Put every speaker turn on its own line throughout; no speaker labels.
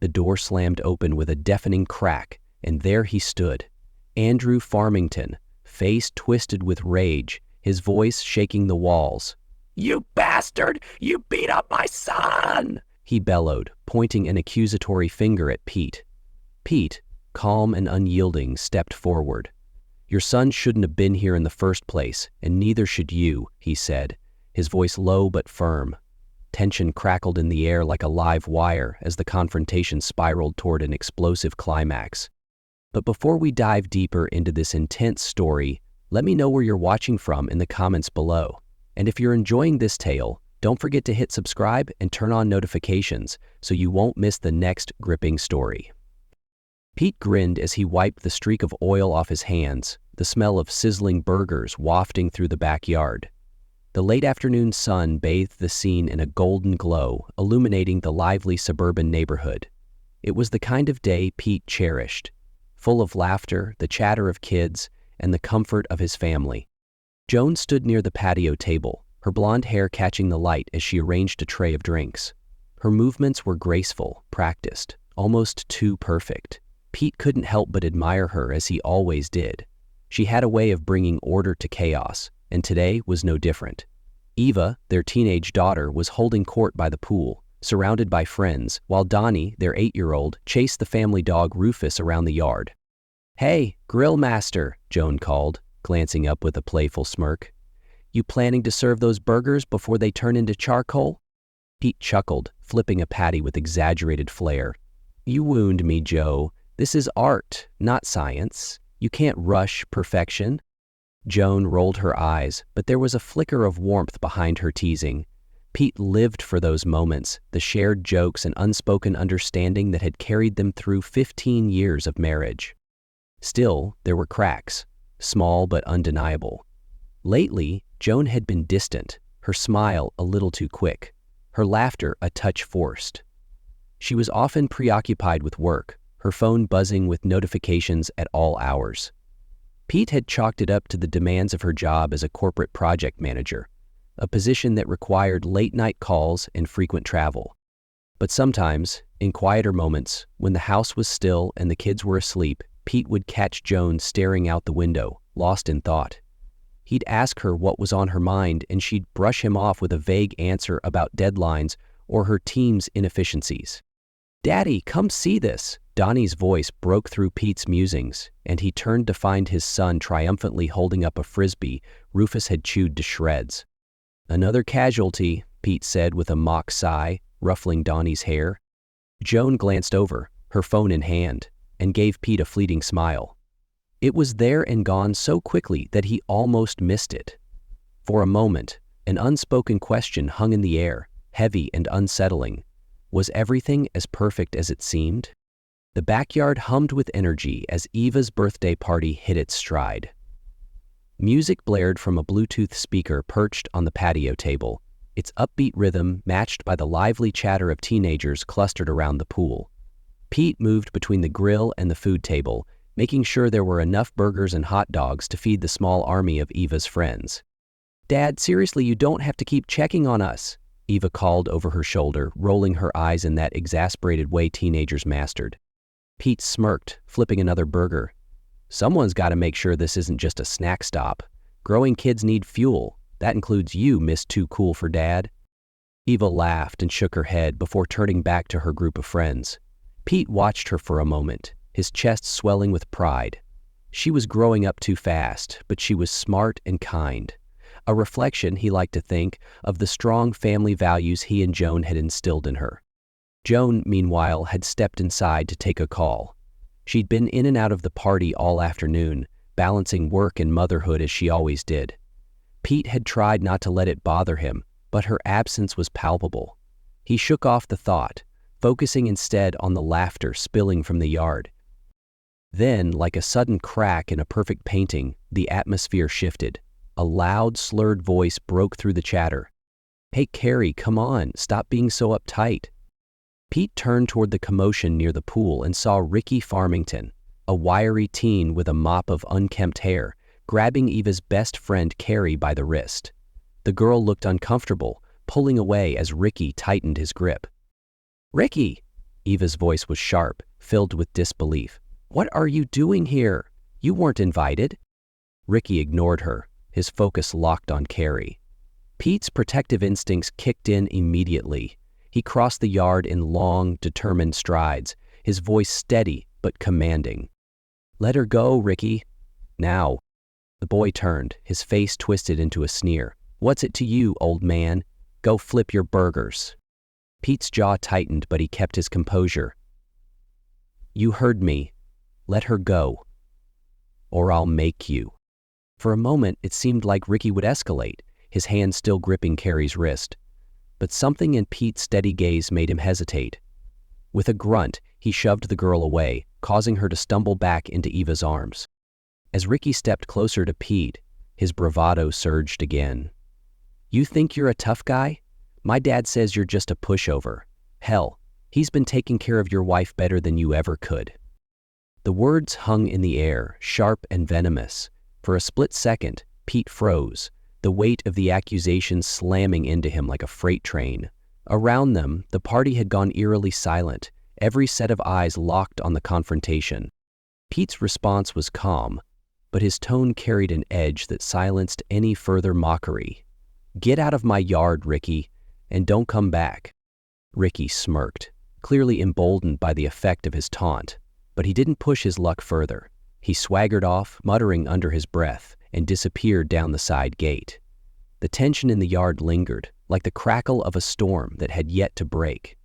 The door slammed open with a deafening crack, and there he stood, Andrew Farmington, face twisted with rage, his voice shaking the walls. "You bastard! You beat up my son!" he bellowed, pointing an accusatory finger at Pete. Pete, calm and unyielding, stepped forward. "Your son shouldn't have been here in the first place, and neither should you," he said, his voice low but firm. Tension crackled in the air like a live wire as the confrontation spiraled toward an explosive climax. But before we dive deeper into this intense story, let me know where you're watching from in the comments below. And if you're enjoying this tale, don't forget to hit subscribe and turn on notifications so you won't miss the next gripping story. Pete grinned as he wiped the streak of oil off his hands, the smell of sizzling burgers wafting through the backyard. The late afternoon sun bathed the scene in a golden glow, illuminating the lively suburban neighborhood. It was the kind of day Pete cherished, full of laughter, the chatter of kids, and the comfort of his family. Joan stood near the patio table, her blonde hair catching the light as she arranged a tray of drinks. Her movements were graceful, practiced, almost too perfect. Pete couldn't help but admire her as he always did. She had a way of bringing order to chaos, and today was no different. Eva, their teenage daughter, was holding court by the pool, surrounded by friends, while Donnie, their 8-year-old, chased the family dog Rufus around the yard. "Hey, grill master," Joan called, glancing up with a playful smirk. "You planning to serve those burgers before they turn into charcoal?" Pete chuckled, flipping a patty with exaggerated flair. "You wound me, Joe. This is art, not science. You can't rush perfection." Joan rolled her eyes, but there was a flicker of warmth behind her teasing. Pete lived for those moments, the shared jokes and unspoken understanding that had carried them through 15 years of marriage. Still, there were cracks, small but undeniable. Lately, Joan had been distant, her smile a little too quick, her laughter a touch forced. She was often preoccupied with work, her phone buzzing with notifications at all hours. Pete had chalked it up to the demands of her job as a corporate project manager, a position that required late-night calls and frequent travel. But sometimes, in quieter moments, when the house was still and the kids were asleep, Pete would catch Joan staring out the window, lost in thought. He'd ask her what was on her mind, and she'd brush him off with a vague answer about deadlines or her team's inefficiencies. "Daddy, come see this!" Donnie's voice broke through Pete's musings, and he turned to find his son triumphantly holding up a frisbee Rufus had chewed to shreds. "Another casualty," Pete said with a mock sigh, ruffling Donnie's hair. Joan glanced over, her phone in hand, and gave Pete a fleeting smile. It was there and gone so quickly that he almost missed it. For a moment, an unspoken question hung in the air, heavy and unsettling. Was everything as perfect as it seemed? The backyard hummed with energy as Eva's birthday party hit its stride. Music blared from a Bluetooth speaker perched on the patio table, its upbeat rhythm matched by the lively chatter of teenagers clustered around the pool. Pete moved between the grill and the food table, making sure there were enough burgers and hot dogs to feed the small army of Eva's friends. "Dad, seriously, you don't have to keep checking on us," Eva called over her shoulder, rolling her eyes in that exasperated way teenagers mastered. Pete smirked, flipping another burger. "Someone's got to make sure this isn't just a snack stop. Growing kids need fuel. That includes you, Miss Too Cool for Dad." Eva laughed and shook her head before turning back to her group of friends. Pete watched her for a moment, his chest swelling with pride. She was growing up too fast, but she was smart and kind. A reflection, he liked to think, of the strong family values he and Joan had instilled in her. Joan, meanwhile, had stepped inside to take a call. She'd been in and out of the party all afternoon, balancing work and motherhood as she always did. Pete had tried not to let it bother him, but her absence was palpable. He shook off the thought, focusing instead on the laughter spilling from the yard. Then, like a sudden crack in a perfect painting, the atmosphere shifted. A loud, slurred voice broke through the chatter. "Hey, Carrie, come on, stop being so uptight." Pete turned toward the commotion near the pool and saw Ricky Farmington, a wiry teen with a mop of unkempt hair, grabbing Eva's best friend Carrie by the wrist. The girl looked uncomfortable, pulling away as Ricky tightened his grip. "Ricky!" Eva's voice was sharp, filled with disbelief. "What are you doing here? You weren't invited." Ricky ignored her, his focus locked on Carrie. Pete's protective instincts kicked in immediately. He crossed the yard in long, determined strides, his voice steady but commanding. "Let her go, Ricky. Now." The boy turned, his face twisted into a sneer. "What's it to you, old man? Go flip your burgers." Pete's jaw tightened, but he kept his composure. "You heard me. Let her go. Or I'll make you." For a moment, it seemed like Ricky would escalate, his hand still gripping Carrie's wrist. But something in Pete's steady gaze made him hesitate. With a grunt, he shoved the girl away, causing her to stumble back into Eva's arms. As Ricky stepped closer to Pete, his bravado surged again. "You think you're a tough guy? My dad says you're just a pushover. Hell, he's been taking care of your wife better than you ever could." The words hung in the air, sharp and venomous. For a split second, Pete froze, the weight of the accusation slamming into him like a freight train. Around them, the party had gone eerily silent, every set of eyes locked on the confrontation. Pete's response was calm, but his tone carried an edge that silenced any further mockery. "Get out of my yard, Ricky, and don't come back." Ricky smirked, clearly emboldened by the effect of his taunt, but he didn't push his luck further. He swaggered off, muttering under his breath, and disappeared down the side gate. The tension in the yard lingered, like the crackle of a storm that had yet to break.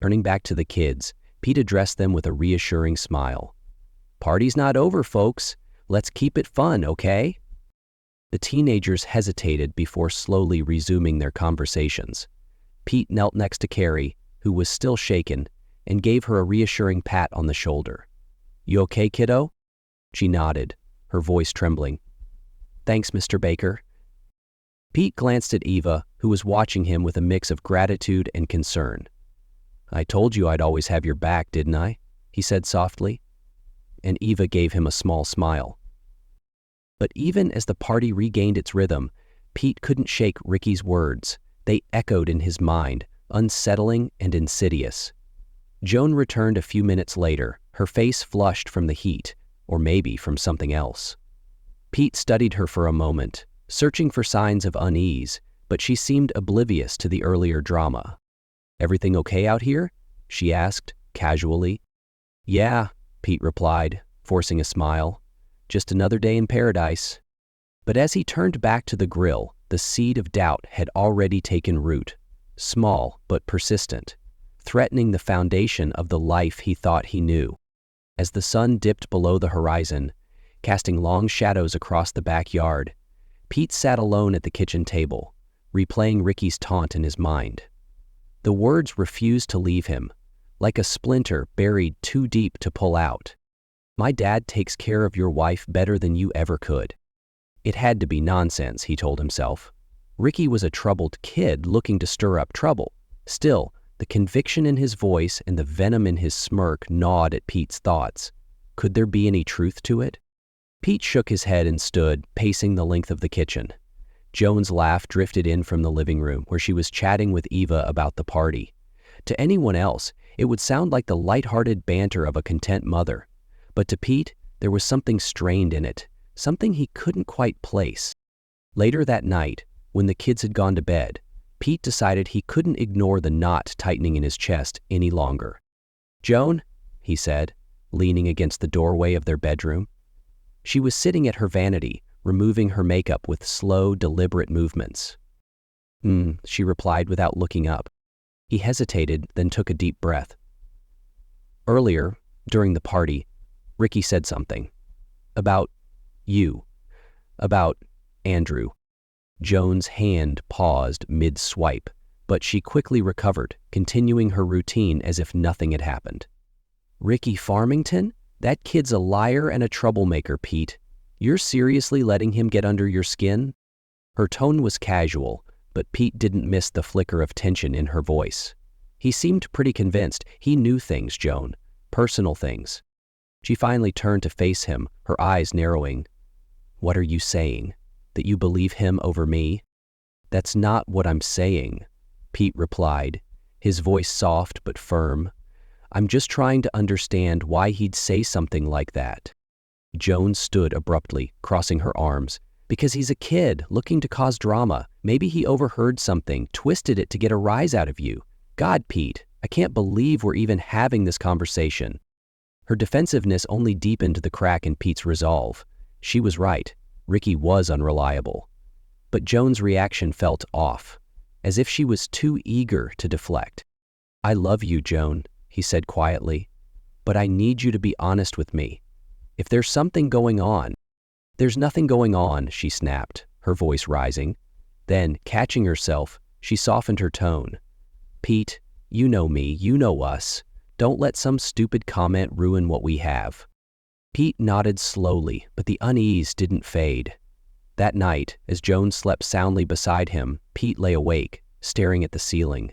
Turning back to the kids, Pete addressed them with a reassuring smile. "Party's not over, folks. Let's keep it fun, okay?" The teenagers hesitated before slowly resuming their conversations. Pete knelt next to Carrie, who was still shaken, and gave her a reassuring pat on the shoulder. "You okay, kiddo?" She nodded, her voice trembling. "Thanks, Mr. Baker." Pete glanced at Eva, who was watching him with a mix of gratitude and concern. "I told you I'd always have your back, didn't I?" he said softly. And Eva gave him a small smile. But even as the party regained its rhythm, Pete couldn't shake Ricky's words. They echoed in his mind, unsettling and insidious. Joan returned a few minutes later, her face flushed from the heat, or maybe from something else. Pete studied her for a moment, searching for signs of unease, but she seemed oblivious to the earlier drama. "Everything okay out here?" she asked, casually. "Yeah," Pete replied, forcing a smile. "Just another day in paradise." But as he turned back to the grill, the seed of doubt had already taken root, small but persistent, threatening the foundation of the life he thought he knew. As the sun dipped below the horizon, casting long shadows across the backyard, Pete sat alone at the kitchen table, replaying Ricky's taunt in his mind. The words refused to leave him, like a splinter buried too deep to pull out. "My dad takes care of your wife better than you ever could." It had to be nonsense, he told himself. Ricky was a troubled kid looking to stir up trouble. Still, the conviction in his voice and the venom in his smirk gnawed at Pete's thoughts. Could there be any truth to it? Pete shook his head and stood, pacing the length of the kitchen. Joan's laugh drifted in from the living room, where she was chatting with Eva about the party. To anyone else, it would sound like the light-hearted banter of a content mother. But to Pete, there was something strained in it, something he couldn't quite place. Later that night, when the kids had gone to bed, Pete decided he couldn't ignore the knot tightening in his chest any longer. "Joan," he said, leaning against the doorway of their bedroom. She was sitting at her vanity, removing her makeup with slow, deliberate movements. She replied without looking up. He hesitated, then took a deep breath. "Earlier, during the party, Ricky said something. About you. About Andrew." Joan's hand paused mid-swipe, but she quickly recovered, continuing her routine as if nothing had happened. "Ricky Farmington? That kid's a liar and a troublemaker, Pete. You're seriously letting him get under your skin?" Her tone was casual, but Pete didn't miss the flicker of tension in her voice. He seemed pretty convinced he knew things, Joan, personal things. She finally turned to face him, her eyes narrowing. "What are you saying? That you believe him over me?" "That's not what I'm saying," Pete replied, his voice soft but firm. I'm just trying to understand why he'd say something like that." Joan stood abruptly, crossing her arms. "Because he's a kid, looking to cause drama. Maybe he overheard something, twisted it to get a rise out of you. God, Pete, I can't believe we're even having this conversation." Her defensiveness only deepened the crack in Pete's resolve. She was right. Ricky was unreliable. But Joan's reaction felt off, as if she was too eager to deflect. "I love you, Joan," he said quietly, "but I need you to be honest with me. If there's something going on—" "There's nothing going on," she snapped, her voice rising. Then, catching herself, she softened her tone. "Pete, you know me, you know us. Don't let some stupid comment ruin what we have." Pete nodded slowly, but the unease didn't fade. That night, as Joan slept soundly beside him, Pete lay awake, staring at the ceiling.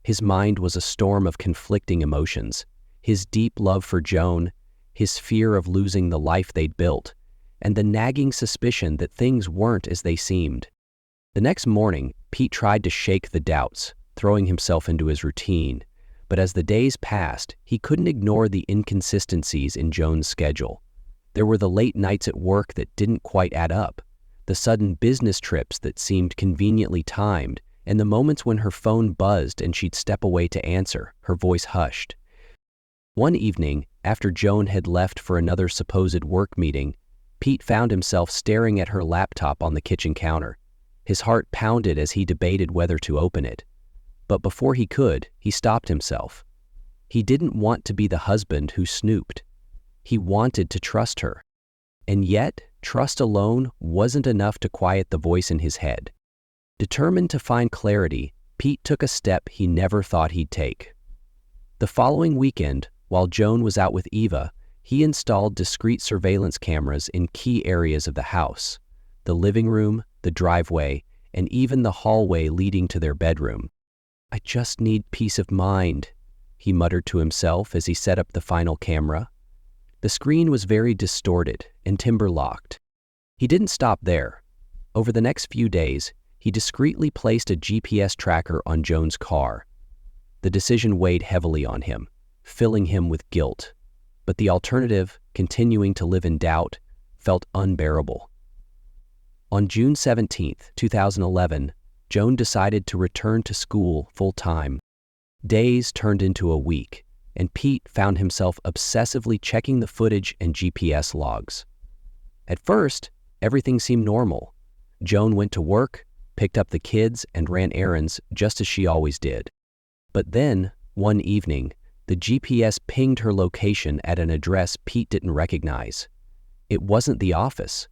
His mind was a storm of conflicting emotions. His deep love for Joan, his fear of losing the life they'd built, and the nagging suspicion that things weren't as they seemed. The next morning, Pete tried to shake the doubts, throwing himself into his routine. But as the days passed, he couldn't ignore the inconsistencies in Joan's schedule. There were the late nights at work that didn't quite add up, the sudden business trips that seemed conveniently timed, and the moments when her phone buzzed and she'd step away to answer, her voice hushed. One evening, after Joan had left for another supposed work meeting, Pete found himself staring at her laptop on the kitchen counter. His heart pounded as he debated whether to open it. But before he could, he stopped himself. He didn't want to be the husband who snooped. He wanted to trust her. And yet, trust alone wasn't enough to quiet the voice in his head. Determined to find clarity, Pete took a step he never thought he'd take. The following weekend, while Joan was out with Eva, he installed discreet surveillance cameras in key areas of the house: the living room, the driveway, and even the hallway leading to their bedroom. "I just need peace of mind," he muttered to himself as he set up the final camera. The screen was very distorted and timber-locked. He didn't stop there. Over the next few days, he discreetly placed a GPS tracker on Joan's car. The decision weighed heavily on him, filling him with guilt. But the alternative, continuing to live in doubt, felt unbearable. On June 17, 2011, Joan decided to return to school full-time. Days turned into a week, and Pete found himself obsessively checking the footage and GPS logs. At first, everything seemed normal. Joan went to work, picked up the kids, and ran errands just as she always did. But then, one evening, the GPS pinged her location at an address Pete didn't recognize. It wasn't the office,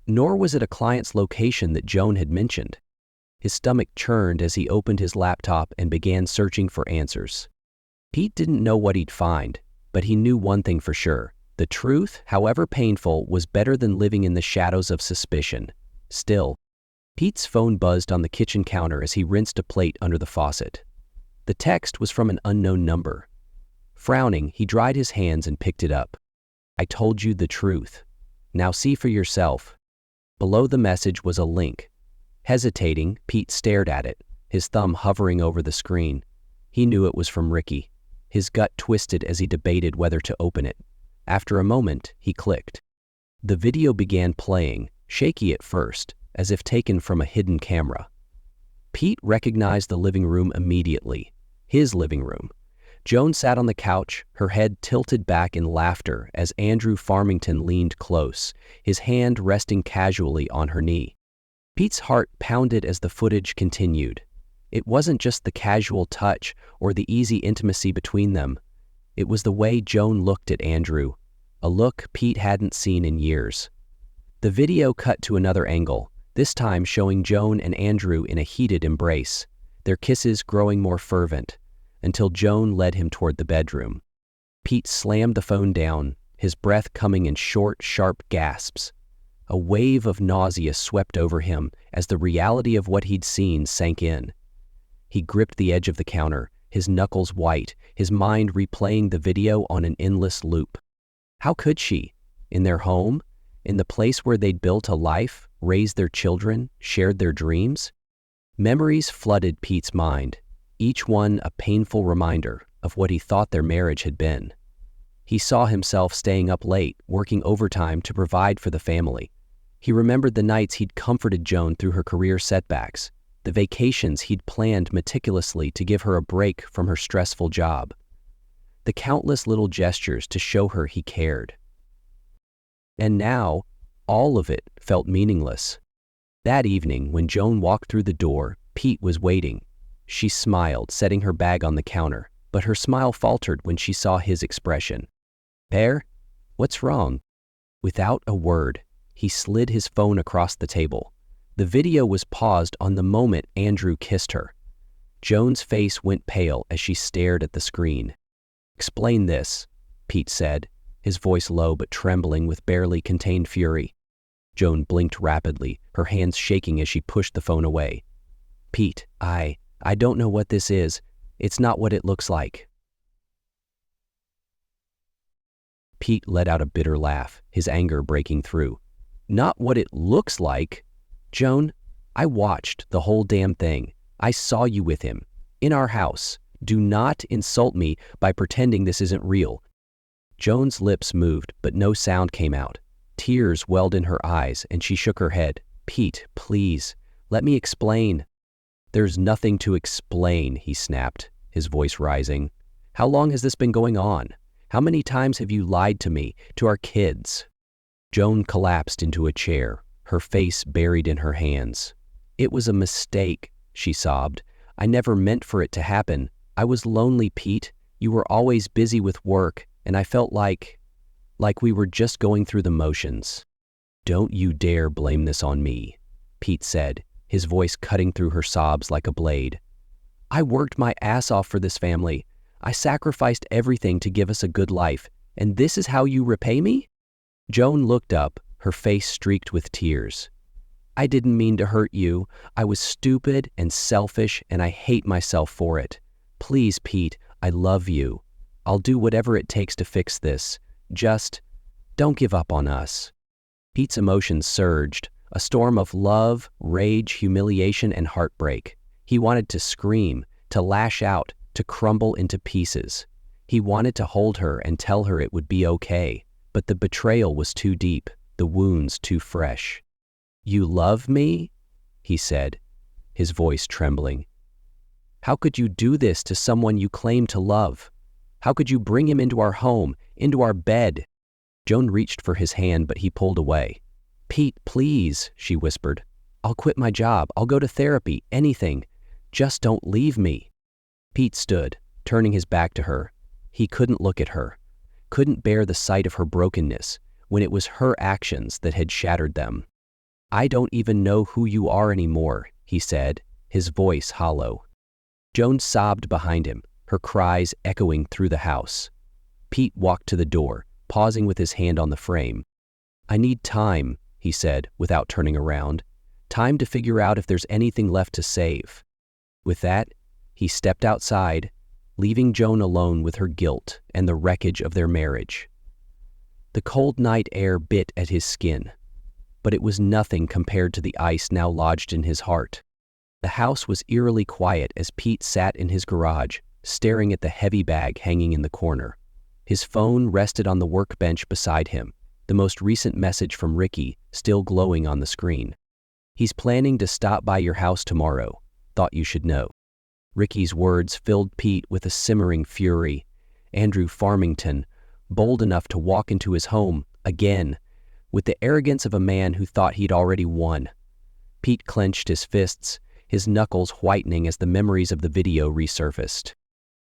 nor was it a client's location that Joan had mentioned. His stomach churned as he opened his laptop and began searching for answers. Pete didn't know what he'd find, but he knew one thing for sure. The truth, however painful, was better than living in the shadows of suspicion. Still, Pete's phone buzzed on the kitchen counter as he rinsed a plate under the faucet. The text was from an unknown number. Frowning, he dried his hands and picked it up. "I told you the truth. Now see for yourself." Below the message was a link. Hesitating, Pete stared at it, his thumb hovering over the screen. He knew it was from Ricky. His gut twisted as he debated whether to open it. After a moment, he clicked. The video began playing, shaky at first, as if taken from a hidden camera. Pete recognized the living room immediately. His living room. Joan sat on the couch, her head tilted back in laughter as Andrew Farmington leaned close, his hand resting casually on her knee. Pete's heart pounded as the footage continued. It wasn't just the casual touch or the easy intimacy between them. It was the way Joan looked at Andrew, a look Pete hadn't seen in years. The video cut to another angle, this time showing Joan and Andrew in a heated embrace, their kisses growing more fervent, until Joan led him toward the bedroom. Pete slammed the phone down, his breath coming in short, sharp gasps. A wave of nausea swept over him as the reality of what he'd seen sank in. He gripped the edge of the counter, his knuckles white, his mind replaying the video on an endless loop. How could she? In their home? In the place where they'd built a life, raised their children, shared their dreams? Memories flooded Pete's mind, each one a painful reminder of what he thought their marriage had been. He saw himself staying up late, working overtime to provide for the family. He remembered the nights he'd comforted Joan through her career setbacks, the vacations he'd planned meticulously to give her a break from her stressful job, the countless little gestures to show her he cared. And now, all of it felt meaningless. That evening, when Joan walked through the door, Pete was waiting. She smiled, setting her bag on the counter, but her smile faltered when she saw his expression. "Pear, what's wrong?" Without a word, he slid his phone across the table. The video was paused on the moment Andrew kissed her. Joan's face went pale as she stared at the screen. "Explain this," Pete said, his voice low but trembling with barely contained fury. Joan blinked rapidly, her hands shaking as she pushed the phone away. "Pete, I don't know what this is. It's not what it looks like." Pete let out a bitter laugh, his anger breaking through. "Not what it looks like? Joan, I watched the whole damn thing. I saw you with him. In our house. Do not insult me by pretending this isn't real." Joan's lips moved, but no sound came out. Tears welled in her eyes, and she shook her head. "Pete, please, let me explain." "There's nothing to explain," he snapped, his voice rising. "How long has this been going on? How many times have you lied to me, to our kids?" Joan collapsed into a chair, her face buried in her hands. "It was a mistake," she sobbed. "I never meant for it to happen. I was lonely, Pete. You were always busy with work, and I felt like we were just going through the motions." "Don't you dare blame this on me," Pete said, his voice cutting through her sobs like a blade. "I worked my ass off for this family. I sacrificed everything to give us a good life, and this is how you repay me?" Joan looked up, her face streaked with tears. "I didn't mean to hurt you. I was stupid and selfish, and I hate myself for it. Please, Pete, I love you. I'll do whatever it takes to fix this. Just don't give up on us." Pete's emotions surged, a storm of love, rage, humiliation, and heartbreak. He wanted to scream, to lash out, to crumble into pieces. He wanted to hold her and tell her it would be okay, but the betrayal was too deep, the wounds too fresh. "You love me?" he said, his voice trembling. "How could you do this to someone you claim to love? How could you bring him into our home, into our bed?" Joan reached for his hand, but he pulled away. "Pete, please," she whispered. "I'll quit my job. I'll go to therapy, anything. Just don't leave me." Pete stood, turning his back to her. He couldn't look at her, couldn't bear the sight of her brokenness when it was her actions that had shattered them. "I don't even know who you are anymore," he said, his voice hollow. Joan sobbed behind him, her cries echoing through the house. Pete walked to the door, pausing with his hand on the frame. "I need time," he said, without turning around. "Time to figure out if there's anything left to save." With that, he stepped outside, leaving Joan alone with her guilt and the wreckage of their marriage. The cold night air bit at his skin, but it was nothing compared to the ice now lodged in his heart. The house was eerily quiet as Pete sat in his garage, staring at the heavy bag hanging in the corner. His phone rested on the workbench beside him, the most recent message from Ricky still glowing on the screen. "He's planning to stop by your house tomorrow. Thought you should know." Ricky's words filled Pete with a simmering fury. Andrew Farmington, bold enough to walk into his home, again, with the arrogance of a man who thought he'd already won. Pete clenched his fists, his knuckles whitening as the memories of the video resurfaced.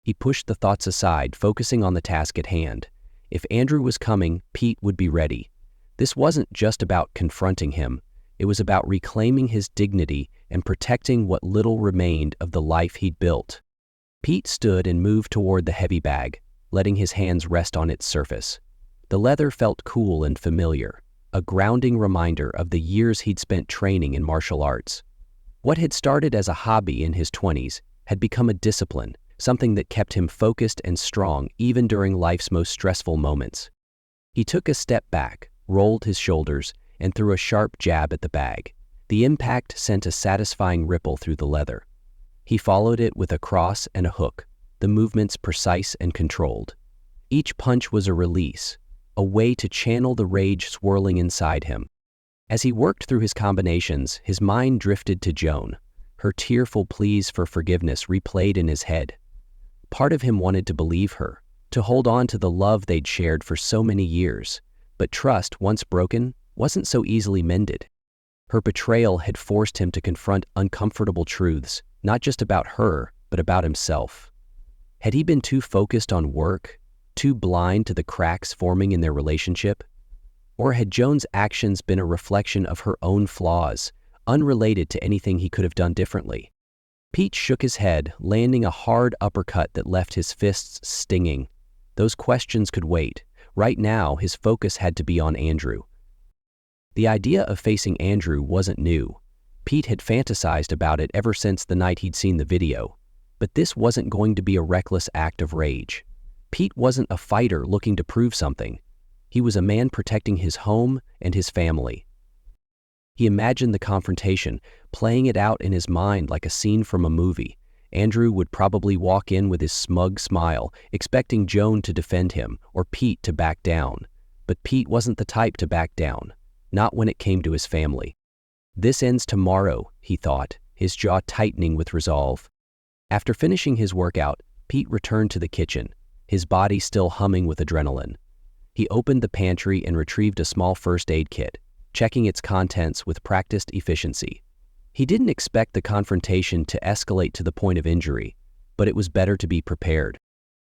He pushed the thoughts aside, focusing on the task at hand. If Andrew was coming, Pete would be ready. This wasn't just about confronting him. It was about reclaiming his dignity and protecting what little remained of the life he'd built. Pete stood and moved toward the heavy bag, letting his hands rest on its surface. The leather felt cool and familiar, a grounding reminder of the years he'd spent training in martial arts. What had started as a hobby in his 20s had become a discipline, something that kept him focused and strong even during life's most stressful moments. He took a step back, rolled his shoulders, and threw a sharp jab at the bag. The impact sent a satisfying ripple through the leather. He followed it with a cross and a hook, the movements precise and controlled. Each punch was a release, a way to channel the rage swirling inside him. As he worked through his combinations, his mind drifted to Joan. Her tearful pleas for forgiveness replayed in his head. Part of him wanted to believe her, to hold on to the love they'd shared for so many years. But trust, once broken, wasn't so easily mended. Her betrayal had forced him to confront uncomfortable truths, not just about her, but about himself. Had he been too focused on work, too blind to the cracks forming in their relationship? Or had Joan's actions been a reflection of her own flaws, unrelated to anything he could have done differently? Pete shook his head, landing a hard uppercut that left his fists stinging. Those questions could wait. Right now, his focus had to be on Andrew. The idea of facing Andrew wasn't new. Pete had fantasized about it ever since the night he'd seen the video. But this wasn't going to be a reckless act of rage. Pete wasn't a fighter looking to prove something. He was a man protecting his home and his family. He imagined the confrontation, playing it out in his mind like a scene from a movie. Andrew would probably walk in with his smug smile, expecting Joan to defend him or Pete to back down. But Pete wasn't the type to back down, not when it came to his family. This ends tomorrow, he thought, his jaw tightening with resolve. After finishing his workout, Pete returned to the kitchen, his body still humming with adrenaline. He opened the pantry and retrieved a small first aid kit, checking its contents with practiced efficiency. He didn't expect the confrontation to escalate to the point of injury, but it was better to be prepared.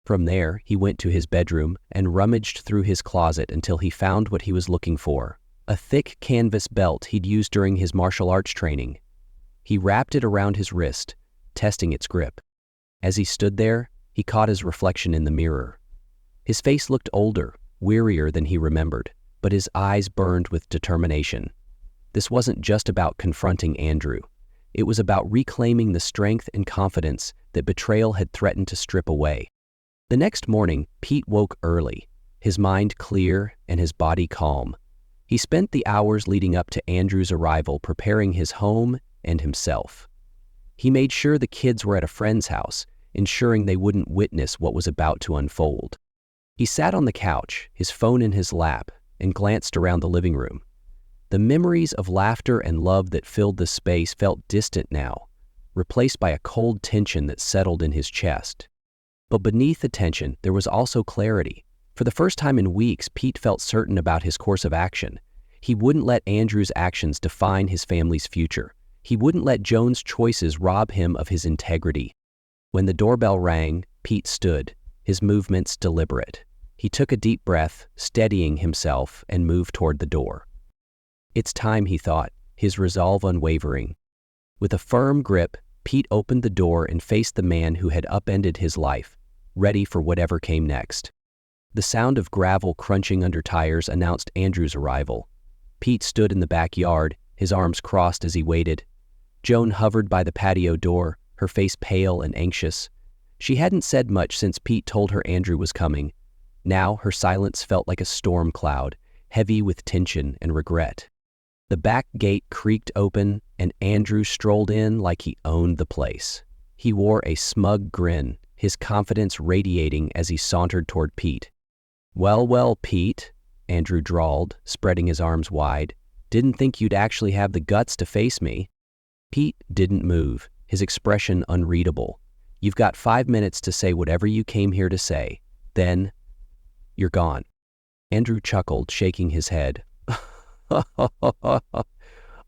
From there, he went to his bedroom and rummaged through his closet until he found what he was looking for, a thick canvas belt he'd used during his martial arts training. He wrapped it around his wrist, testing its grip. As he stood there, he caught his reflection in the mirror. His face looked older, wearier than he remembered, but his eyes burned with determination. This wasn't just about confronting Andrew. It was about reclaiming the strength and confidence that betrayal had threatened to strip away. The next morning, Pete woke early, his mind clear and his body calm. He spent the hours leading up to Andrew's arrival preparing his home and himself. He made sure the kids were at a friend's house, ensuring they wouldn't witness what was about to unfold. He sat on the couch, his phone in his lap, and glanced around the living room. The memories of laughter and love that filled the space felt distant now, replaced by a cold tension that settled in his chest. But beneath the tension, there was also clarity. For the first time in weeks, Pete felt certain about his course of action. He wouldn't let Andrew's actions define his family's future. He wouldn't let Joan's choices rob him of his integrity. When the doorbell rang, Pete stood, his movements deliberate. He took a deep breath, steadying himself, and moved toward the door. It's time, he thought, his resolve unwavering. With a firm grip, Pete opened the door and faced the man who had upended his life, ready for whatever came next. The sound of gravel crunching under tires announced Andrew's arrival. Pete stood in the backyard, his arms crossed as he waited. Joan hovered by the patio door, her face pale and anxious. She hadn't said much since Pete told her Andrew was coming. Now her silence felt like a storm cloud, heavy with tension and regret. The back gate creaked open, and Andrew strolled in like he owned the place. He wore a smug grin, his confidence radiating as he sauntered toward Pete. "Well, well, Pete," Andrew drawled, spreading his arms wide. "Didn't think you'd actually have the guts to face me." Pete didn't move, his expression unreadable. "You've got 5 minutes to say whatever you came here to say. Then, you're gone." Andrew chuckled, shaking his head.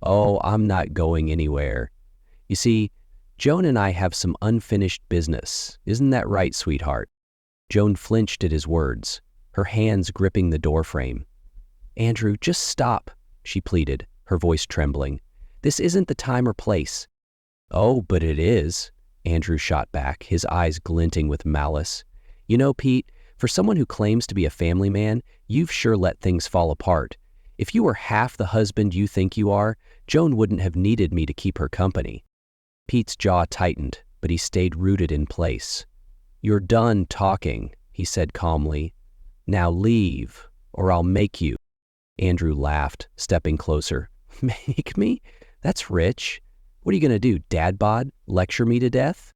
"Oh, I'm not going anywhere. You see, Joan and I have some unfinished business. Isn't that right, sweetheart?" Joan flinched at his words, her hands gripping the doorframe. "Andrew, just stop," she pleaded, her voice trembling. "This isn't the time or place." "Oh, but it is," Andrew shot back, his eyes glinting with malice. "You know, Pete, for someone who claims to be a family man, you've sure let things fall apart. If you were half the husband you think you are, Joan wouldn't have needed me to keep her company." Pete's jaw tightened, but he stayed rooted in place. "You're done talking," he said calmly. "Now leave, or I'll make you." Andrew laughed, stepping closer. "Make me? That's rich. What are you going to do, dad bod? Lecture me to death?"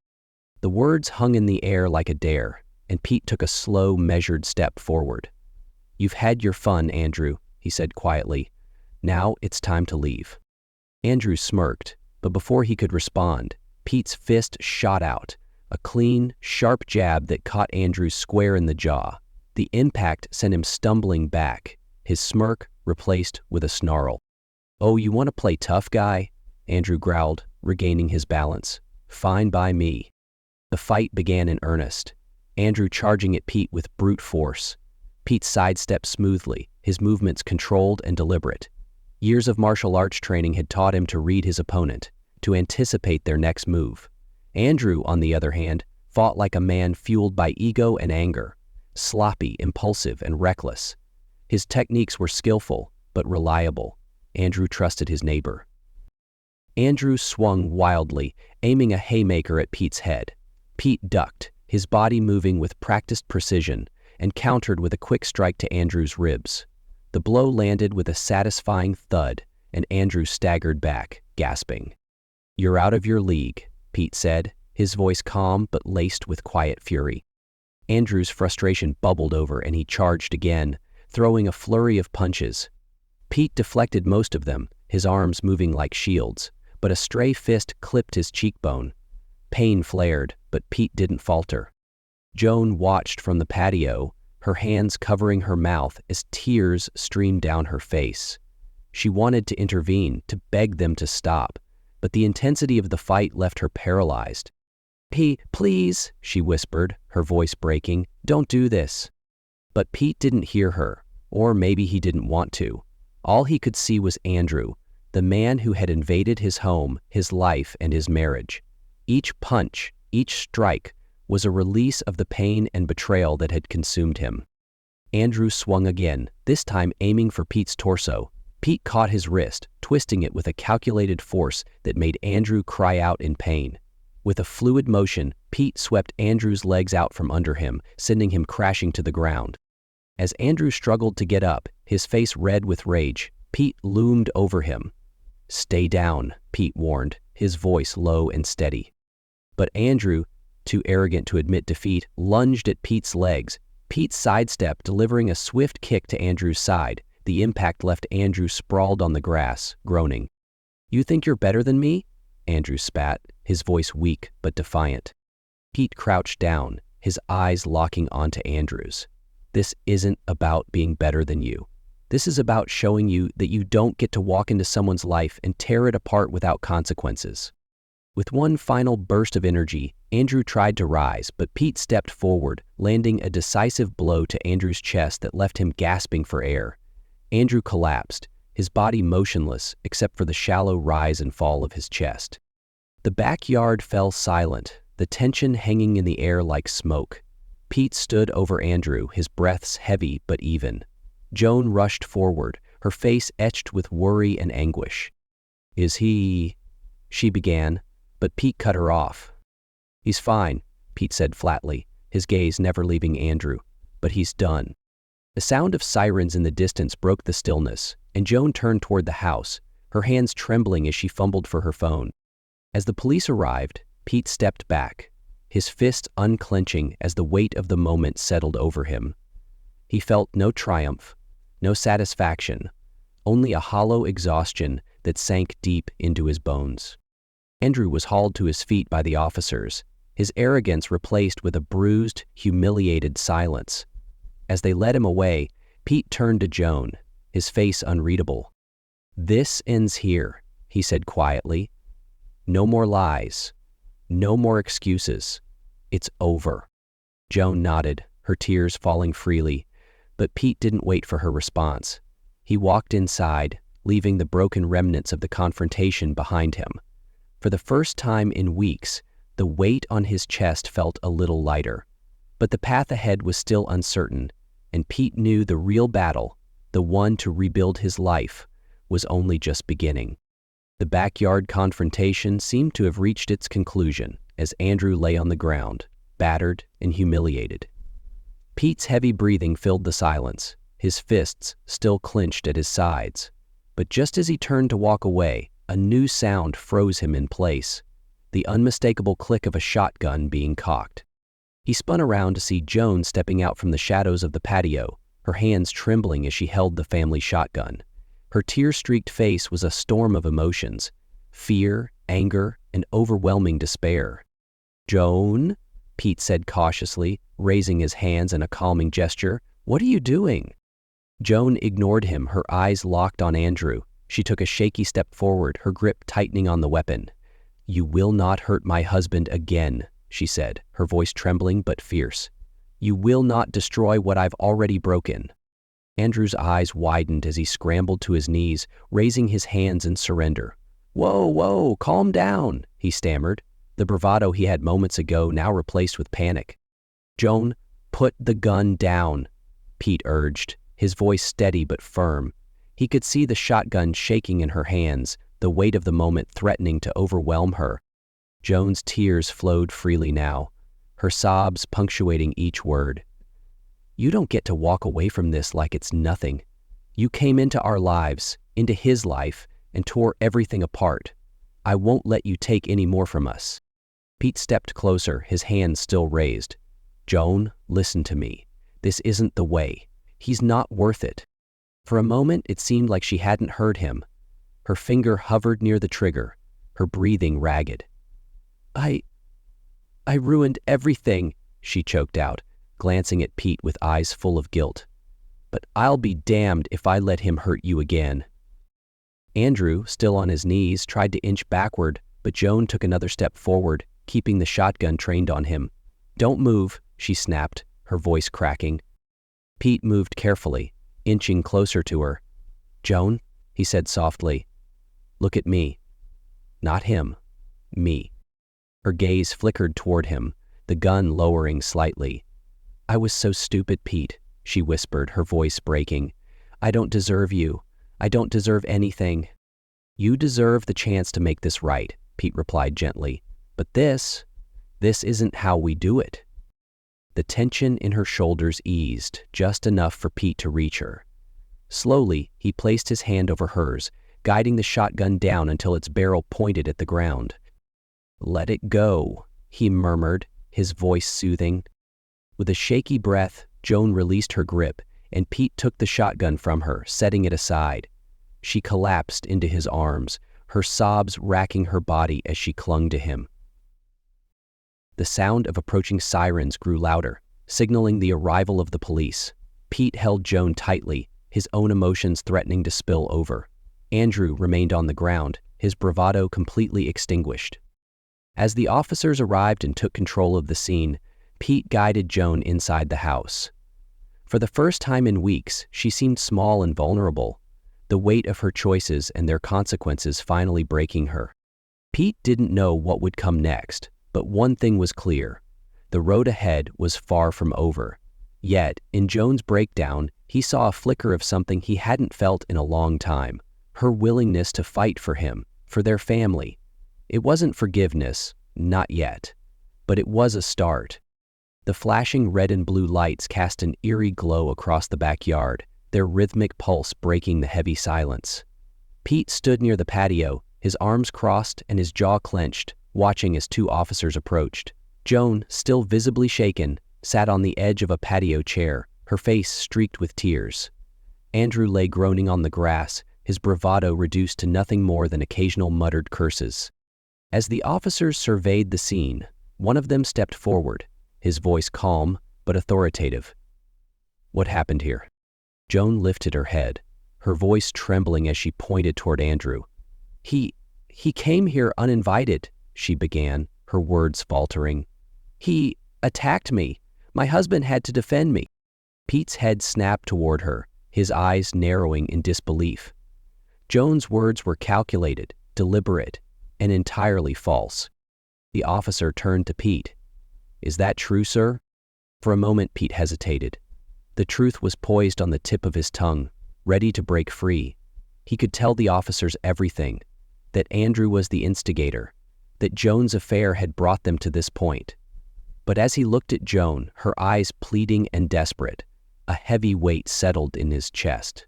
The words hung in the air like a dare, and Pete took a slow, measured step forward. "You've had your fun, Andrew," he said quietly. "Now it's time to leave." Andrew smirked, but before he could respond, Pete's fist shot out, a clean, sharp jab that caught Andrew square in the jaw. The impact sent him stumbling back, his smirk replaced with a snarl. "Oh, you want to play tough guy?" Andrew growled, regaining his balance. "Fine by me." The fight began in earnest, Andrew charging at Pete with brute force. Pete sidestepped smoothly, his movements controlled and deliberate. Years of martial arts training had taught him to read his opponent, to anticipate their next move. Andrew, on the other hand, fought like a man fueled by ego and anger, sloppy, impulsive, and reckless. His techniques were skillful, but reliable. Andrew trusted his neighbor. Andrew swung wildly, aiming a haymaker at Pete's head. Pete ducked, his body moving with practiced precision, and countered with a quick strike to Andrew's ribs. The blow landed with a satisfying thud, and Andrew staggered back, gasping. "You're out of your league," Pete said, his voice calm but laced with quiet fury. Andrew's frustration bubbled over and he charged again, throwing a flurry of punches. Pete deflected most of them, his arms moving like shields, but a stray fist clipped his cheekbone. Pain flared, but Pete didn't falter. Joan watched from the patio, her hands covering her mouth as tears streamed down her face. She wanted to intervene, to beg them to stop, but the intensity of the fight left her paralyzed. Please," she whispered, her voice breaking, "don't do this." But Pete didn't hear her, or maybe he didn't want to. All he could see was Andrew, the man who had invaded his home, his life, and his marriage. Each punch, each strike, was a release of the pain and betrayal that had consumed him. Andrew swung again, this time aiming for Pete's torso. Pete caught his wrist, twisting it with a calculated force that made Andrew cry out in pain. With a fluid motion, Pete swept Andrew's legs out from under him, sending him crashing to the ground. As Andrew struggled to get up, his face red with rage, Pete loomed over him. "Stay down," Pete warned, his voice low and steady. But Andrew, too arrogant to admit defeat, lunged at Pete's legs. Pete sidestepped, delivering a swift kick to Andrew's side. The impact left Andrew sprawled on the grass, groaning. "You think you're better than me?" Andrew spat, his voice weak but defiant. Pete crouched down, his eyes locking onto Andrew's. "This isn't about being better than you. This is about showing you that you don't get to walk into someone's life and tear it apart without consequences." With one final burst of energy, Andrew tried to rise, but Pete stepped forward, landing a decisive blow to Andrew's chest that left him gasping for air. Andrew collapsed, his body motionless except for the shallow rise and fall of his chest. The backyard fell silent, the tension hanging in the air like smoke. Pete stood over Andrew, his breaths heavy but even. Joan rushed forward, her face etched with worry and anguish. "Is he—" she began, but Pete cut her off. "He's fine," Pete said flatly, his gaze never leaving Andrew, "but he's done." The sound of sirens in the distance broke the stillness, and Joan turned toward the house, her hands trembling as she fumbled for her phone. As the police arrived, Pete stepped back, his fists unclenching as the weight of the moment settled over him. He felt no triumph, no satisfaction, only a hollow exhaustion that sank deep into his bones. Andrew was hauled to his feet by the officers, his arrogance replaced with a bruised, humiliated silence. As they led him away, Pete turned to Joan, his face unreadable. "This ends here," he said quietly. "No more lies. No more excuses. It's over." Joan nodded, her tears falling freely, but Pete didn't wait for her response. He walked inside, leaving the broken remnants of the confrontation behind him. For the first time in weeks, the weight on his chest felt a little lighter. But the path ahead was still uncertain, and Pete knew the real battle, the one to rebuild his life, was only just beginning. The backyard confrontation seemed to have reached its conclusion as Andrew lay on the ground, battered and humiliated. Pete's heavy breathing filled the silence, his fists still clenched at his sides. But just as he turned to walk away, a new sound froze him in place. the unmistakable click of a shotgun being cocked. He spun around to see Joan stepping out from the shadows of the patio, her hands trembling as she held the family shotgun. Her tear-streaked face was a storm of emotions: fear, anger, and overwhelming despair. "Joan," Pete said cautiously, raising his hands in a calming gesture, "what are you doing?" Joan ignored him, her eyes locked on Andrew. She took a shaky step forward, her grip tightening on the weapon. "You will not hurt my husband again," she said, her voice trembling but fierce. "You will not destroy what I've already broken." Andrew's eyes widened as he scrambled to his knees, raising his hands in surrender. Whoa, calm down," he stammered, the bravado he had moments ago now replaced with panic. "Joan, put the gun down," Pete urged, his voice steady but firm. He could see the shotgun shaking in her hands, the weight of the moment threatening to overwhelm her. Joan's tears flowed freely now, her sobs punctuating each word. "You don't get to walk away from this like it's nothing. You came into our lives, into his life, and tore everything apart. I won't let you take any more from us." Pete stepped closer, his hands still raised. "Joan, listen to me. This isn't the way. He's not worth it." For a moment, it seemed like she hadn't heard him. Her finger hovered near the trigger, her breathing ragged. I ruined everything," she choked out, glancing at Pete with eyes full of guilt. "But I'll be damned if I let him hurt you again." Andrew, still on his knees, tried to inch backward, but Joan took another step forward, keeping the shotgun trained on him. "Don't move," she snapped, her voice cracking. Pete moved carefully, inching closer to her. "Joan," he said softly, "look at me." Not him, me. Her gaze flickered toward him, the gun lowering slightly. "I was so stupid, Pete," she whispered, her voice breaking. "I don't deserve you. I don't deserve anything." "You deserve the chance to make this right," Pete replied gently. "But this isn't how we do it." The tension in her shoulders eased, just enough for Pete to reach her. Slowly, he placed his hand over hers, guiding the shotgun down until its barrel pointed at the ground. "Let it go," he murmured, his voice soothing. With a shaky breath, Joan released her grip, and Pete took the shotgun from her, setting it aside. She collapsed into his arms, her sobs racking her body as she clung to him. The sound of approaching sirens grew louder, signaling the arrival of the police. Pete held Joan tightly, his own emotions threatening to spill over. Andrew remained on the ground, his bravado completely extinguished. As the officers arrived and took control of the scene, Pete guided Joan inside the house. For the first time in weeks, she seemed small and vulnerable, the weight of her choices and their consequences finally breaking her. Pete didn't know what would come next, but one thing was clear: the road ahead was far from over. Yet, in Joan's breakdown, he saw a flicker of something he hadn't felt in a long time: her willingness to fight for him, for their family. It wasn't forgiveness, not yet, but it was a start. The flashing red and blue lights cast an eerie glow across the backyard, their rhythmic pulse breaking the heavy silence. Pete stood near the patio, his arms crossed and his jaw clenched, watching as two officers approached. Joan, still visibly shaken, sat on the edge of a patio chair, her face streaked with tears. Andrew lay groaning on the grass, his bravado reduced to nothing more than occasional muttered curses. As the officers surveyed the scene, one of them stepped forward, his voice calm but authoritative. "What happened here?" Joan lifted her head, her voice trembling as she pointed toward Andrew. He came here uninvited," she began, her words faltering. "He attacked me. My husband had to defend me." Pete's head snapped toward her, his eyes narrowing in disbelief. Joan's words were calculated, deliberate, and entirely false. The officer turned to Pete. "Is that true, sir?" For a moment, Pete hesitated. The truth was poised on the tip of his tongue, ready to break free. He could tell the officers everything: that Andrew was the instigator, that Joan's affair had brought them to this point. But as he looked at Joan, her eyes pleading and desperate, a heavy weight settled in his chest.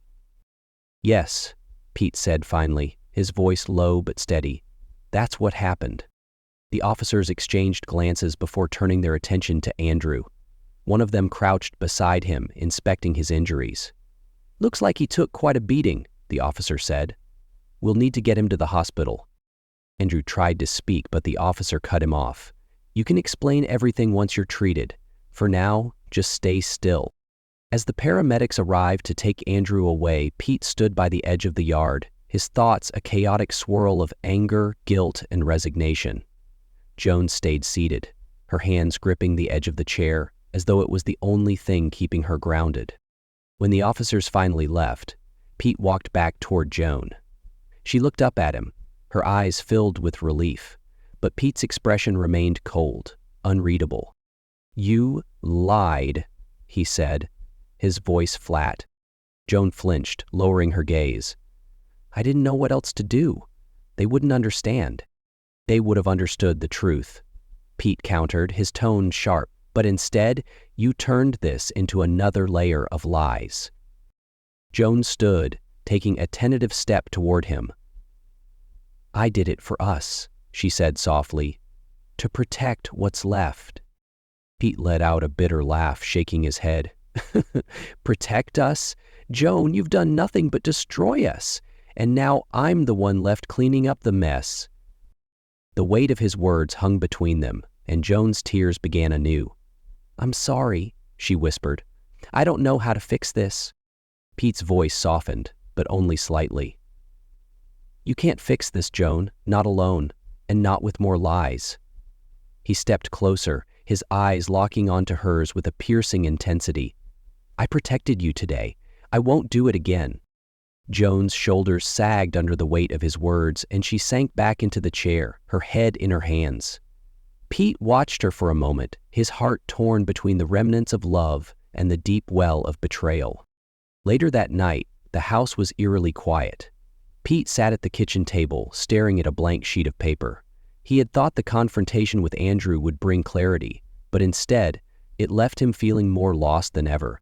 "Yes," Pete said finally, his voice low but steady. "That's what happened." The officers exchanged glances before turning their attention to Andrew. One of them crouched beside him, inspecting his injuries. "Looks like he took quite a beating," the officer said. "We'll need to get him to the hospital." Andrew tried to speak, but the officer cut him off. "You can explain everything once you're treated. For now, just stay still." As the paramedics arrived to take Andrew away, Pete stood by the edge of the yard, his thoughts a chaotic swirl of anger, guilt, and resignation. Joan stayed seated, her hands gripping the edge of the chair, as though it was the only thing keeping her grounded. When the officers finally left, Pete walked back toward Joan. She looked up at him, her eyes filled with relief, but Pete's expression remained cold, unreadable. "You lied," he said, his voice flat. Joan flinched, lowering her gaze. "I didn't know what else to do. They wouldn't understand." "They would have understood the truth," Pete countered, his tone sharp. "But instead, you turned this into another layer of lies." Joan stood, taking a tentative step toward him. "I did it for us," she said softly, "to protect what's left." Pete let out a bitter laugh, shaking his head. "Protect us? Joan, you've done nothing but destroy us, and now I'm the one left cleaning up the mess." The weight of his words hung between them, and Joan's tears began anew. "I'm sorry," she whispered. "I don't know how to fix this." Pete's voice softened, but only slightly. "You can't fix this, Joan, not alone, and not with more lies." He stepped closer, his eyes locking onto hers with a piercing intensity. "I protected you today. I won't do it again." Joan's shoulders sagged under the weight of his words, and she sank back into the chair, her head in her hands. Pete watched her for a moment, his heart torn between the remnants of love and the deep well of betrayal. Later that night, the house was eerily quiet. Pete sat at the kitchen table, staring at a blank sheet of paper. He had thought the confrontation with Andrew would bring clarity, but instead, it left him feeling more lost than ever.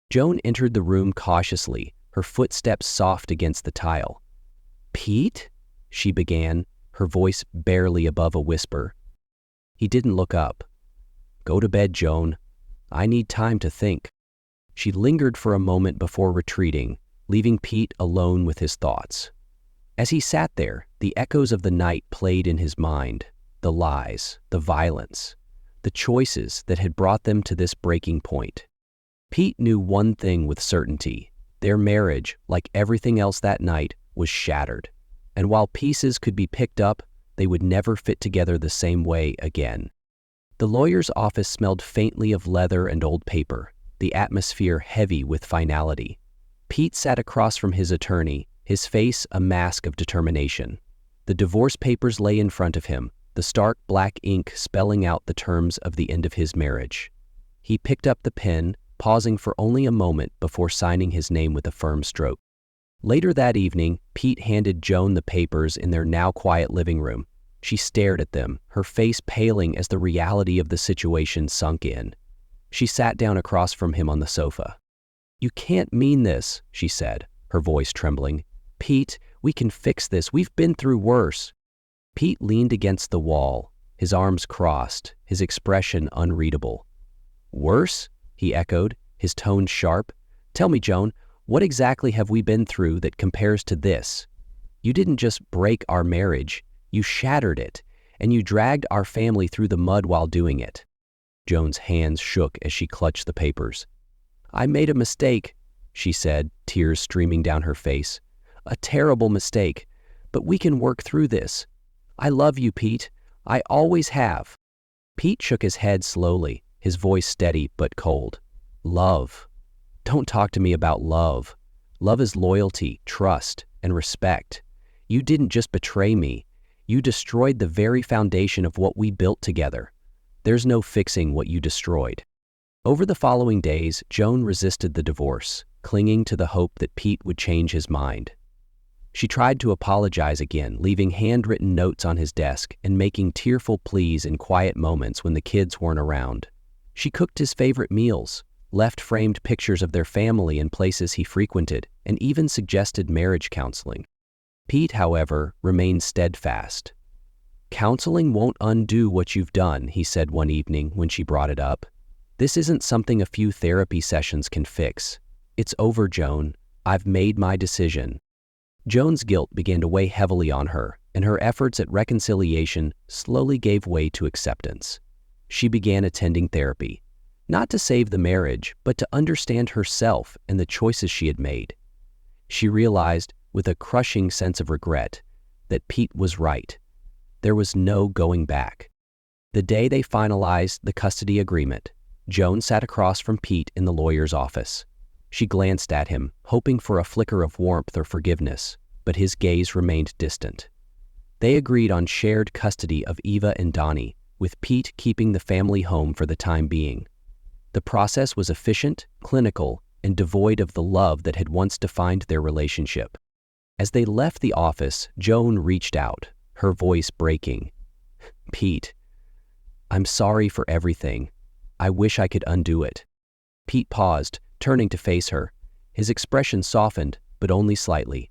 Joan entered the room cautiously, her footsteps soft against the tile. "Pete?" she began, her voice barely above a whisper. He didn't look up. "Go to bed, Joan. I need time to think." She lingered for a moment before retreating, leaving Pete alone with his thoughts. As he sat there, the echoes of the night played in his mind, the lies, the violence, the choices that had brought them to this breaking point. Pete knew one thing with certainty. Their marriage, like everything else that night, was shattered. And while pieces could be picked up, they would never fit together the same way again. The lawyer's office smelled faintly of leather and old paper, the atmosphere heavy with finality. Pete sat across from his attorney, his face a mask of determination. The divorce papers lay in front of him, the stark black ink spelling out the terms of the end of his marriage. He picked up the pen, pausing for only a moment before signing his name with a firm stroke. Later that evening, Pete handed Joan the papers in their now quiet living room. She stared at them, her face paling as the reality of the situation sunk in. She sat down across from him on the sofa. "You can't mean this," she said, her voice trembling. "Pete, we can fix this. We've been through worse." Pete leaned against the wall, his arms crossed, his expression unreadable. "Worse?" he echoed, his tone sharp. "Tell me, Joan, what exactly have we been through that compares to this? You didn't just break our marriage, you shattered it, and you dragged our family through the mud while doing it." Joan's hands shook as she clutched the papers. "I made a mistake," she said, tears streaming down her face. "A terrible mistake, but we can work through this. I love you, Pete. I always have." Pete shook his head slowly, his voice steady but cold. "Love? Don't talk to me about love. Love is loyalty, trust, and respect. You didn't just betray me. You destroyed the very foundation of what we built together. There's no fixing what you destroyed." Over the following days, Joan resisted the divorce, clinging to the hope that Pete would change his mind. She tried to apologize again, leaving handwritten notes on his desk and making tearful pleas in quiet moments when the kids weren't around. She cooked his favorite meals, left framed pictures of their family in places he frequented, and even suggested marriage counseling. Pete, however, remained steadfast. "Counseling won't undo what you've done," he said one evening when she brought it up. "This isn't something a few therapy sessions can fix. It's over, Joan. I've made my decision." Joan's guilt began to weigh heavily on her, and her efforts at reconciliation slowly gave way to acceptance. She began attending therapy, not to save the marriage, but to understand herself and the choices she had made. She realized, with a crushing sense of regret, that Pete was right. There was no going back. The day they finalized the custody agreement, Joan sat across from Pete in the lawyer's office. She glanced at him, hoping for a flicker of warmth or forgiveness, but his gaze remained distant. They agreed on shared custody of Eva and Donnie, with Pete keeping the family home for the time being. The process was efficient, clinical, and devoid of the love that had once defined their relationship. As they left the office, Joan reached out, her voice breaking. "Pete, I'm sorry for everything. I wish I could undo it." Pete paused, turning to face her. His expression softened, but only slightly.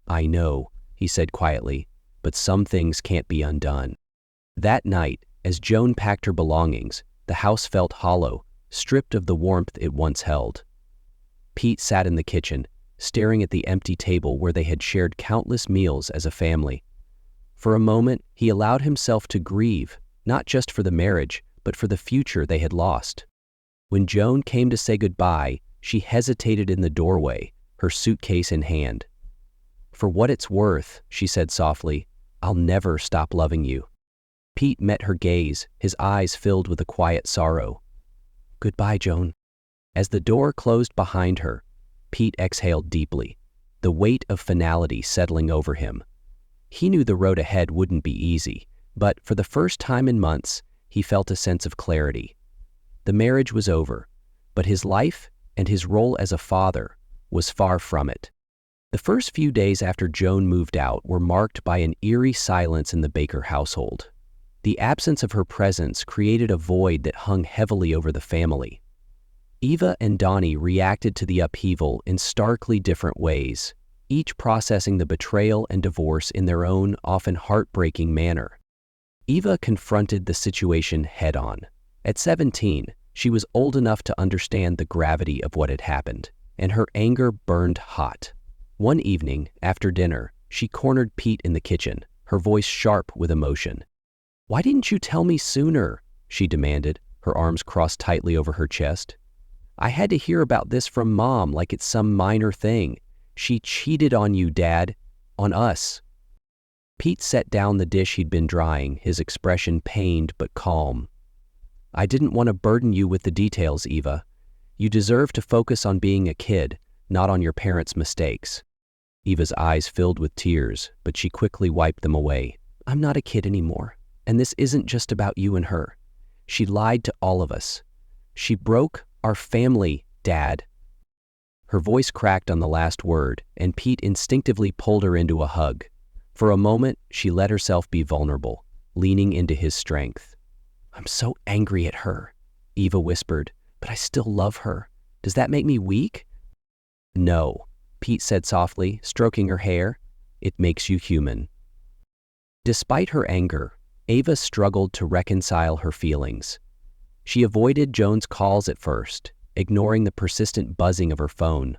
"I know," he said quietly, "but some things can't be undone." That night, as Joan packed her belongings, the house felt hollow, stripped of the warmth it once held. Pete sat in the kitchen, staring at the empty table where they had shared countless meals as a family. For a moment, he allowed himself to grieve, not just for the marriage, but for the future they had lost. When Joan came to say goodbye, she hesitated in the doorway, her suitcase in hand. "For what it's worth," she said softly, "I'll never stop loving you." Pete met her gaze, his eyes filled with a quiet sorrow. "Goodbye, Joan." As the door closed behind her, Pete exhaled deeply, the weight of finality settling over him. He knew the road ahead wouldn't be easy, but for the first time in months, he felt a sense of clarity. The marriage was over, but his life and his role as a father was far from it. The first few days after Joan moved out were marked by an eerie silence in the Baker household. The absence of her presence created a void that hung heavily over the family. Eva and Donnie reacted to the upheaval in starkly different ways, each processing the betrayal and divorce in their own, often heartbreaking manner. Eva confronted the situation head-on. At 17, she was old enough to understand the gravity of what had happened, and her anger burned hot. One evening, after dinner, she cornered Pete in the kitchen, her voice sharp with emotion. "Why didn't you tell me sooner?" she demanded, her arms crossed tightly over her chest. "I had to hear about this from Mom like it's some minor thing. She cheated on you, Dad. On us." Pete set down the dish he'd been drying, his expression pained but calm. "I didn't want to burden you with the details, Eva. You deserve to focus on being a kid, not on your parents' mistakes." Eva's eyes filled with tears, but she quickly wiped them away. "I'm not a kid anymore, and this isn't just about you and her. She lied to all of us. She broke our family, Dad." Her voice cracked on the last word, and Pete instinctively pulled her into a hug. For a moment, she let herself be vulnerable, leaning into his strength. "I'm so angry at her," Eva whispered, "but I still love her. Does that make me weak?" "No," Pete said softly, stroking her hair. "It makes you human." Despite her anger, Eva struggled to reconcile her feelings. She avoided Joan's calls at first, ignoring the persistent buzzing of her phone.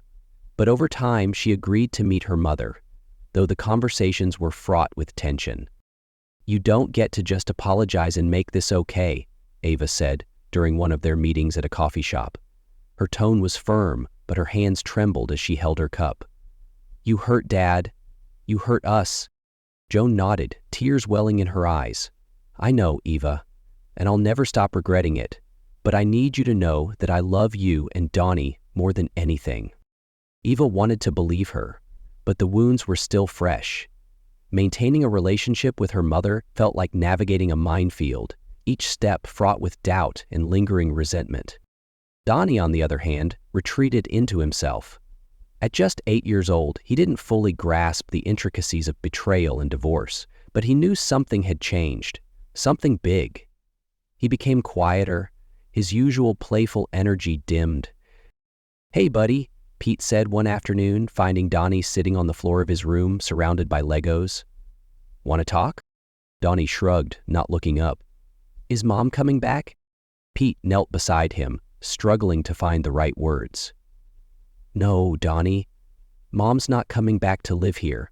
But over time, she agreed to meet her mother, though the conversations were fraught with tension. "You don't get to just apologize and make this okay," Eva said during one of their meetings at a coffee shop. Her tone was firm, but her hands trembled as she held her cup. "You hurt Dad. You hurt us." Joan nodded, tears welling in her eyes. "I know, Eva, and I'll never stop regretting it, but I need you to know that I love you and Donnie more than anything." Eva wanted to believe her, but the wounds were still fresh. Maintaining a relationship with her mother felt like navigating a minefield, each step fraught with doubt and lingering resentment. Donnie, on the other hand, retreated into himself. At just 8 years old, he didn't fully grasp the intricacies of betrayal and divorce, but he knew something had changed, something big. He became quieter, his usual playful energy dimmed. "Hey, buddy," Pete said one afternoon, finding Donnie sitting on the floor of his room surrounded by Legos. "Want to talk?" Donnie shrugged, not looking up. Is Mom coming back? Pete knelt beside him, struggling to find the right words. No, Donnie. Mom's not coming back to live here.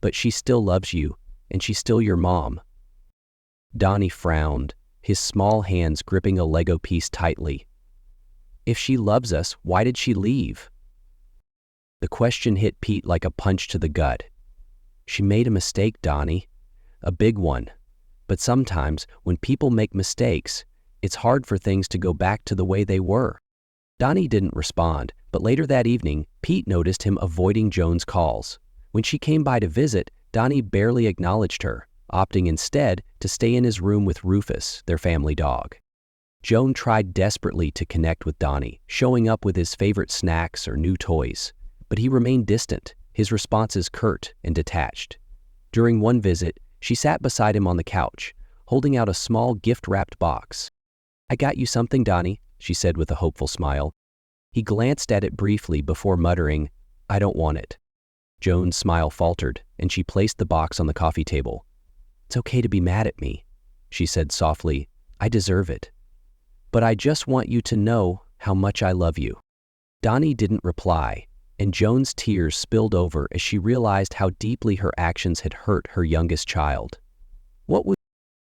But she still loves you, and she's still your mom. Donnie frowned, his small hands gripping a Lego piece tightly. If she loves us, why did she leave? The question hit Pete like a punch to the gut. She made a mistake, Donnie. A big one. But sometimes, when people make mistakes, it's hard for things to go back to the way they were. Donnie didn't respond, but later that evening, Pete noticed him avoiding Joan's calls. When she came by to visit, Donnie barely acknowledged her, opting instead to stay in his room with Rufus, their family dog. Joan tried desperately to connect with Donnie, showing up with his favorite snacks or new toys. But he remained distant, his responses curt and detached. During one visit, she sat beside him on the couch, holding out a small gift-wrapped box. I got you something, Donnie, she said with a hopeful smile. He glanced at it briefly before muttering, I don't want it. Joan's smile faltered, and she placed the box on the coffee table. It's okay to be mad at me, she said softly. I deserve it. But I just want you to know how much I love you. Donnie didn't reply, and Joan's tears spilled over as she realized how deeply her actions had hurt her youngest child.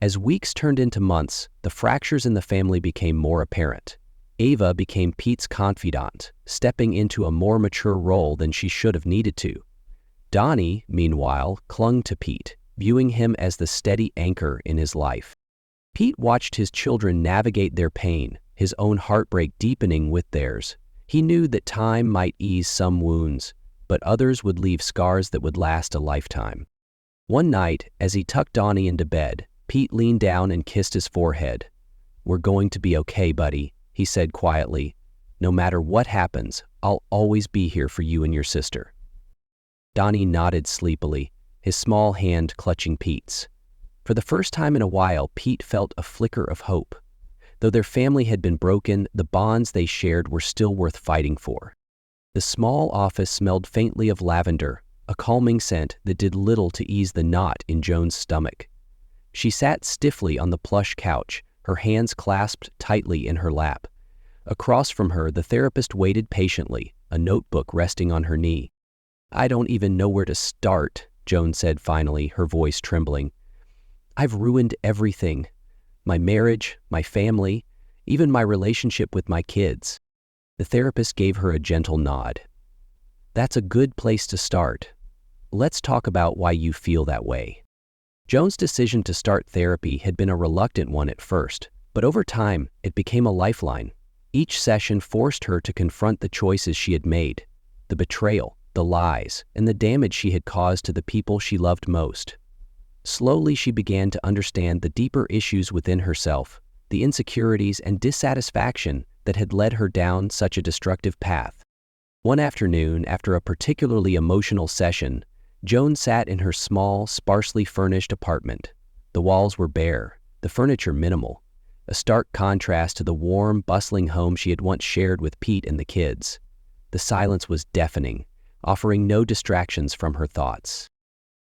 As weeks turned into months, the fractures in the family became more apparent. Ava became Pete's confidant, stepping into a more mature role than she should have needed to. Donnie, meanwhile, clung to Pete, viewing him as the steady anchor in his life. Pete watched his children navigate their pain, his own heartbreak deepening with theirs. He knew that time might ease some wounds, but others would leave scars that would last a lifetime. One night, as he tucked Donnie into bed, Pete leaned down and kissed his forehead. We're going to be okay, buddy, he said quietly. No matter what happens, I'll always be here for you and your sister. Donnie nodded sleepily, his small hand clutching Pete's. For the first time in a while, Pete felt a flicker of hope. Though their family had been broken, the bonds they shared were still worth fighting for. The small office smelled faintly of lavender, a calming scent that did little to ease the knot in Joan's stomach. She sat stiffly on the plush couch, her hands clasped tightly in her lap. Across from her, the therapist waited patiently, a notebook resting on her knee. I don't even know where to start, Joan said finally, her voice trembling. I've ruined everything. My marriage, my family, even my relationship with my kids. The therapist gave her a gentle nod. That's a good place to start. Let's talk about why you feel that way. Joan's decision to start therapy had been a reluctant one at first, but over time, it became a lifeline. Each session forced her to confront the choices she had made, the betrayal, the lies, and the damage she had caused to the people she loved most. Slowly, she began to understand the deeper issues within herself, the insecurities and dissatisfaction that had led her down such a destructive path. One afternoon, after a particularly emotional session, Joan sat in her small, sparsely furnished apartment. The walls were bare, the furniture minimal, a stark contrast to the warm, bustling home she had once shared with Pete and the kids. The silence was deafening, offering no distractions from her thoughts.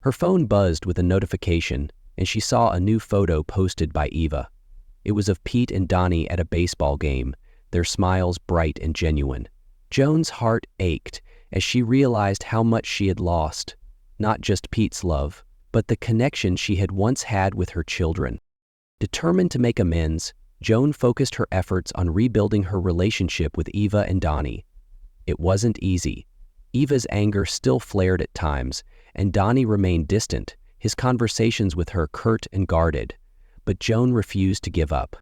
Her phone buzzed with a notification, and she saw a new photo posted by Eva. It was of Pete and Donnie at a baseball game, their smiles bright and genuine. Joan's heart ached as she realized how much she had lost. Not just Pete's love, but the connection she had once had with her children. Determined to make amends, Joan focused her efforts on rebuilding her relationship with Eva and Donnie. It wasn't easy. Eva's anger still flared at times, and Donnie remained distant, his conversations with her curt and guarded. But Joan refused to give up.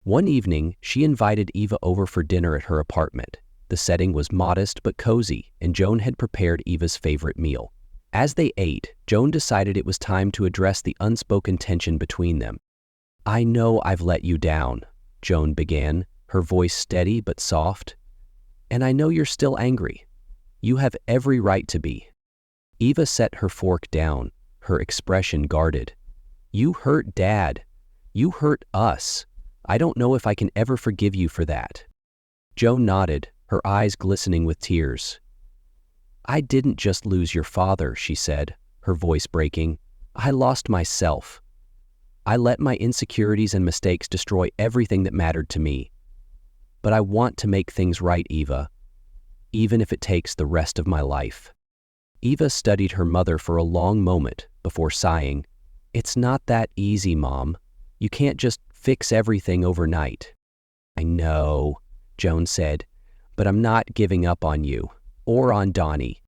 One evening, she invited Eva over for dinner at her apartment. The setting was modest but cozy, and Joan had prepared Eva's favorite meal. As they ate, Joan decided it was time to address the unspoken tension between them. I know I've let you down, Joan began, her voice steady but soft. And I know you're still angry. You have every right to be. Eva set her fork down, her expression guarded. You hurt Dad. You hurt us. I don't know if I can ever forgive you for that. Joan nodded, her eyes glistening with tears. I didn't just lose your father, she said, her voice breaking. I lost myself. I let my insecurities and mistakes destroy everything that mattered to me. But I want to make things right, Eva, even if it takes the rest of my life." Eva studied her mother for a long moment before sighing. "It's not that easy, Mom. You can't just fix everything overnight." "I know," Joan said, "but I'm not giving up on you or on Donnie."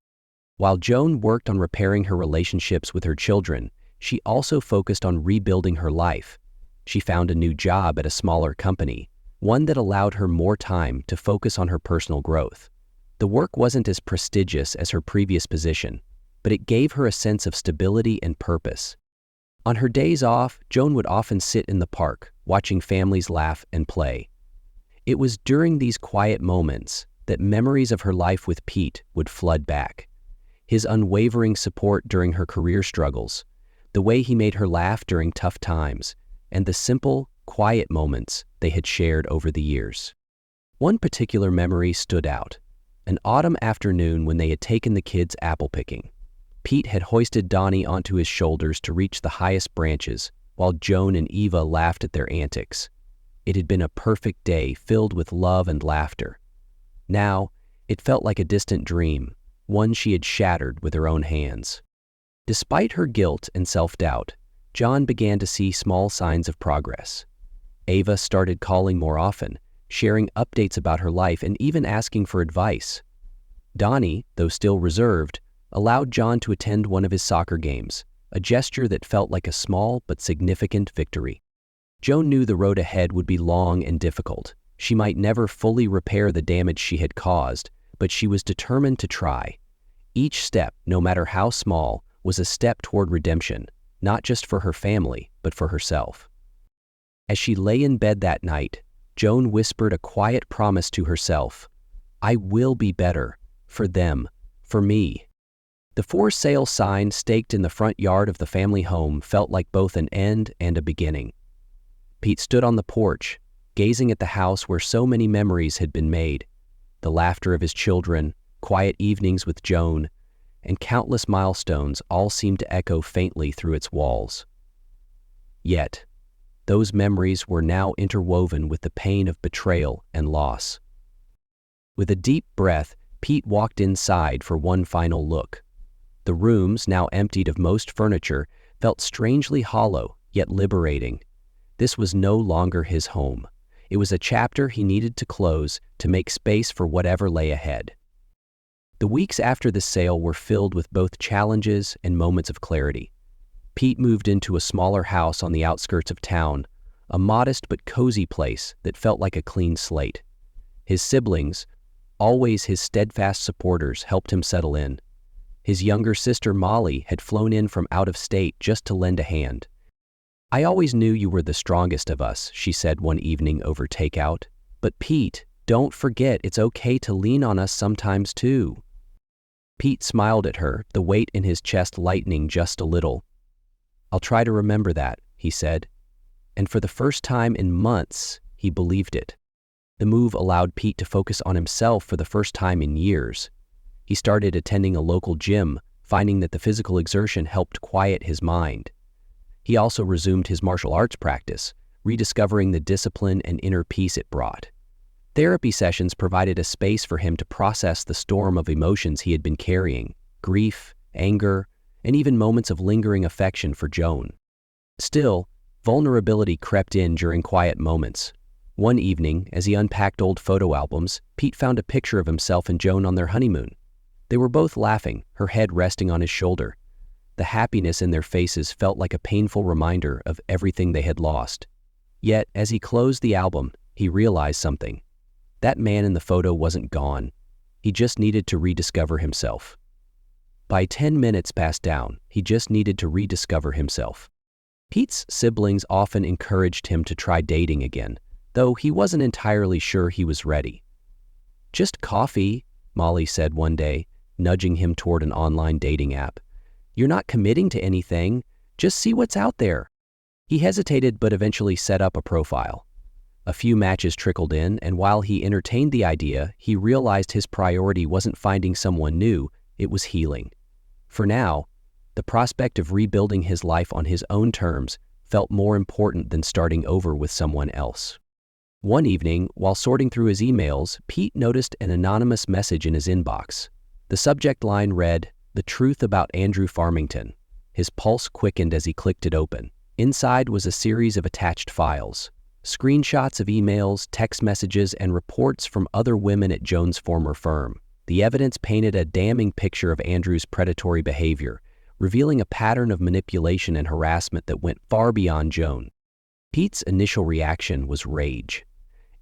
While Joan worked on repairing her relationships with her children, she also focused on rebuilding her life. She found a new job at a smaller company, one that allowed her more time to focus on her personal growth. The work wasn't as prestigious as her previous position, but it gave her a sense of stability and purpose. On her days off, Joan would often sit in the park, watching families laugh and play. It was during these quiet moments that memories of her life with Pete would flood back. His unwavering support during her career struggles, the way he made her laugh during tough times, and the simple, quiet moments they had shared over the years. One particular memory stood out: an autumn afternoon when they had taken the kids apple picking. Pete had hoisted Donnie onto his shoulders to reach the highest branches, while Joan and Eva laughed at their antics. It had been a perfect day filled with love and laughter. Now, it felt like a distant dream, one she had shattered with her own hands. Despite her guilt and self-doubt, John began to see small signs of progress. Ava started calling more often, sharing updates about her life and even asking for advice. Donnie, though still reserved, allowed John to attend one of his soccer games, a gesture that felt like a small but significant victory. Joan knew the road ahead would be long and difficult. She might never fully repair the damage she had caused, but she was determined to try. Each step, no matter how small, was a step toward redemption, not just for her family, but for herself. As she lay in bed that night, Joan whispered a quiet promise to herself: "I will be better, for them, for me." The for sale sign staked in the front yard of the family home felt like both an end and a beginning. Pete stood on the porch, gazing at the house where so many memories had been made. The laughter of his children, quiet evenings with Joan, and countless milestones all seemed to echo faintly through its walls. Yet, those memories were now interwoven with the pain of betrayal and loss. With a deep breath, Pete walked inside for one final look. The rooms, now emptied of most furniture, felt strangely hollow, yet liberating. This was no longer his home. It was a chapter he needed to close to make space for whatever lay ahead. The weeks after the sale were filled with both challenges and moments of clarity. Pete moved into a smaller house on the outskirts of town, a modest but cozy place that felt like a clean slate. His siblings, always his steadfast supporters, helped him settle in. His younger sister Molly had flown in from out of state just to lend a hand. "I always knew you were the strongest of us," she said one evening over takeout. "But Pete, don't forget it's okay to lean on us sometimes too." Pete smiled at her, the weight in his chest lightening just a little. "I'll try to remember that," he said. And for the first time in months, he believed it. The move allowed Pete to focus on himself for the first time in years. He started attending a local gym, finding that the physical exertion helped quiet his mind. He also resumed his martial arts practice, rediscovering the discipline and inner peace it brought. Therapy sessions provided a space for him to process the storm of emotions he had been carrying: grief, anger, and even moments of lingering affection for Joan. Still, vulnerability crept in during quiet moments. One evening, as he unpacked old photo albums, Pete found a picture of himself and Joan on their honeymoon. They were both laughing, her head resting on his shoulder. The happiness in their faces felt like a painful reminder of everything they had lost. Yet, as he closed the album, he realized something. That man in the photo wasn't gone. He just needed to rediscover himself. By 10 minutes past down, he just needed to rediscover himself. Pete's siblings often encouraged him to try dating again, though he wasn't entirely sure he was ready. "Just coffee," Molly said one day, nudging him toward an online dating app. "You're not committing to anything. Just see what's out there." He hesitated but eventually set up a profile. A few matches trickled in, and while he entertained the idea, he realized his priority wasn't finding someone new, it was healing. For now, the prospect of rebuilding his life on his own terms felt more important than starting over with someone else. One evening, while sorting through his emails, Pete noticed an anonymous message in his inbox. The subject line read, "The truth about Andrew Farmington." His pulse quickened as he clicked it open. Inside was a series of attached files. Screenshots of emails, text messages, and reports from other women at Joan's former firm. The evidence painted a damning picture of Andrew's predatory behavior, revealing a pattern of manipulation and harassment that went far beyond Joan. Pete's initial reaction was rage.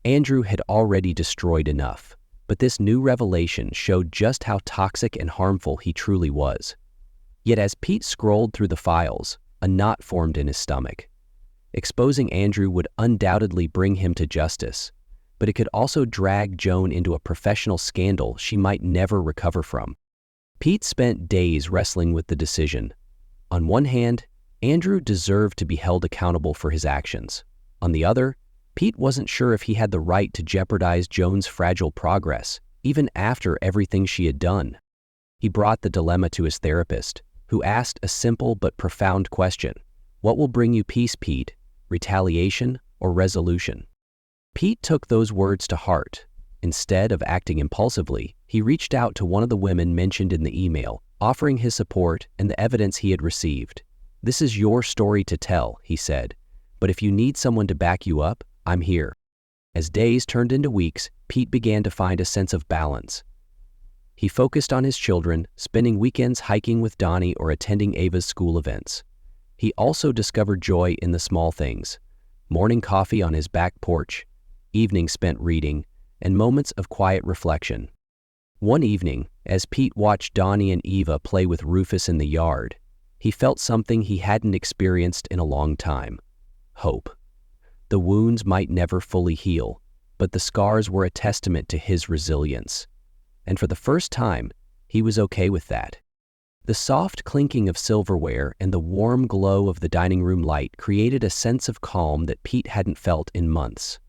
Andrew had already destroyed enough, but this new revelation showed just how toxic and harmful he truly was. Yet as Pete scrolled through the files, a knot formed in his stomach. Exposing Andrew would undoubtedly bring him to justice, but it could also drag Joan into a professional scandal she might never recover from. Pete spent days wrestling with the decision. On one hand, Andrew deserved to be held accountable for his actions. On the other, Pete wasn't sure if he had the right to jeopardize Joan's fragile progress, even after everything she had done. He brought the dilemma to his therapist, who asked a simple but profound question. What will bring you peace, Pete? Retaliation or resolution? Pete took those words to heart. Instead of acting impulsively, he reached out to one of the women mentioned in the email, offering his support and the evidence he had received. "This is your story to tell," he said, "but if you need someone to back you up, I'm here." As days turned into weeks, Pete began to find a sense of balance. He focused on his children, spending weekends hiking with Donnie or attending Ava's school events. He also discovered joy in the small things: morning coffee on his back porch, evenings spent reading, and moments of quiet reflection. One evening, as Pete watched Donnie and Eva play with Rufus in the yard, he felt something he hadn't experienced in a long time: hope. The wounds might never fully heal, but the scars were a testament to his resilience. And for the first time, he was okay with that. The soft clinking of silverware and the warm glow of the dining room light created a sense of calm that Pete hadn't felt in months.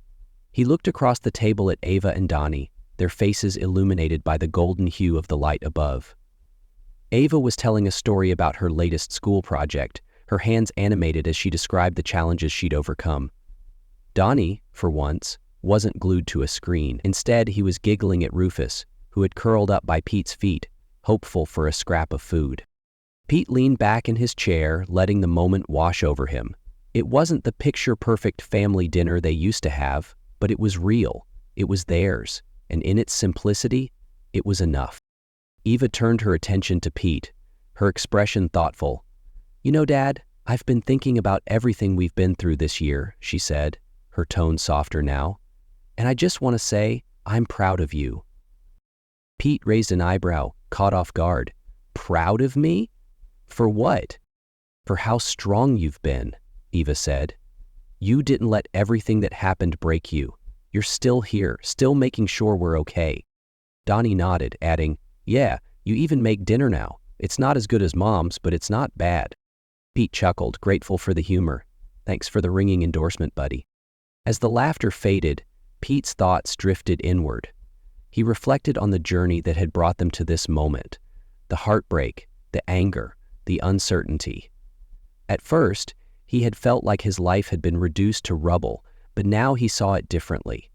He looked across the table at Ava and Donnie, their faces illuminated by the golden hue of the light above. Ava was telling a story about her latest school project, her hands animated as she described the challenges she'd overcome. Donnie, for once, wasn't glued to a screen. Instead, he was giggling at Rufus, who had curled up by Pete's feet, hopeful for a scrap of food. Pete leaned back in his chair, letting the moment wash over him. It wasn't the picture-perfect family dinner they used to have, but it was real. It was theirs, and in its simplicity, it was enough. Eva turned her attention to Pete, her expression thoughtful. "You know, Dad, I've been thinking about everything we've been through this year," she said, her tone softer now. "And I just want to say, I'm proud of you." Pete raised an eyebrow, caught off guard. "Proud of me? For what?" "For how strong you've been," Eva said. "You didn't let everything that happened break you. You're still here, still making sure we're okay." Donnie nodded, adding, "Yeah, you even make dinner now. It's not as good as Mom's, but it's not bad." Pete chuckled, grateful for the humor. "Thanks for the ringing endorsement, buddy." As the laughter faded, Pete's thoughts drifted inward. He reflected on the journey that had brought them to this moment, the heartbreak, the anger, the uncertainty. At first, he had felt like his life had been reduced to rubble, but now he saw it differently.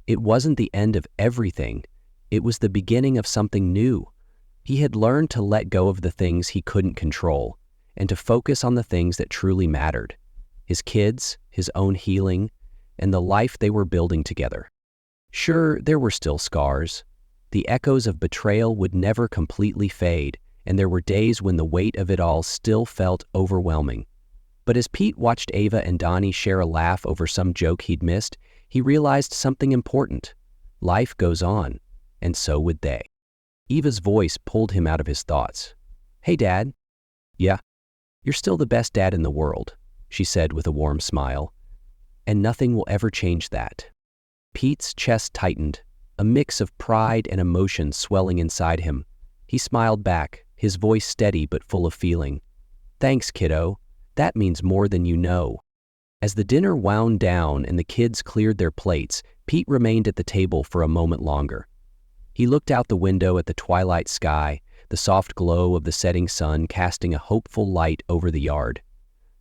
It wasn't the end of everything, it was the beginning of something new. He had learned to let go of the things he couldn't control, and to focus on the things that truly mattered: his kids, his own healing, and the life they were building together. Sure, there were still scars. The echoes of betrayal would never completely fade, and there were days when the weight of it all still felt overwhelming. But as Pete watched Ava and Donnie share a laugh over some joke he'd missed, he realized something important. Life goes on, and so would they. Eva's voice pulled him out of his thoughts. "Hey, Dad." "Yeah, you're still the best dad in the world," she said with a warm smile. "And nothing will ever change that." Pete's chest tightened, a mix of pride and emotion swelling inside him. He smiled back, his voice steady but full of feeling. "Thanks, kiddo. That means more than you know." As the dinner wound down and the kids cleared their plates, Pete remained at the table for a moment longer. He looked out the window at the twilight sky, the soft glow of the setting sun casting a hopeful light over the yard.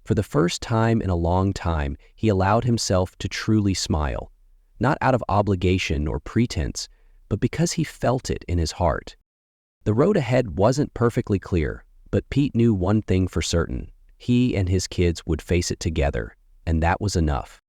For the first time in a long time, he allowed himself to truly smile, not out of obligation or pretense, but because he felt it in his heart. The road ahead wasn't perfectly clear, but Pete knew one thing for certain. He and his kids would face it together, and that was enough.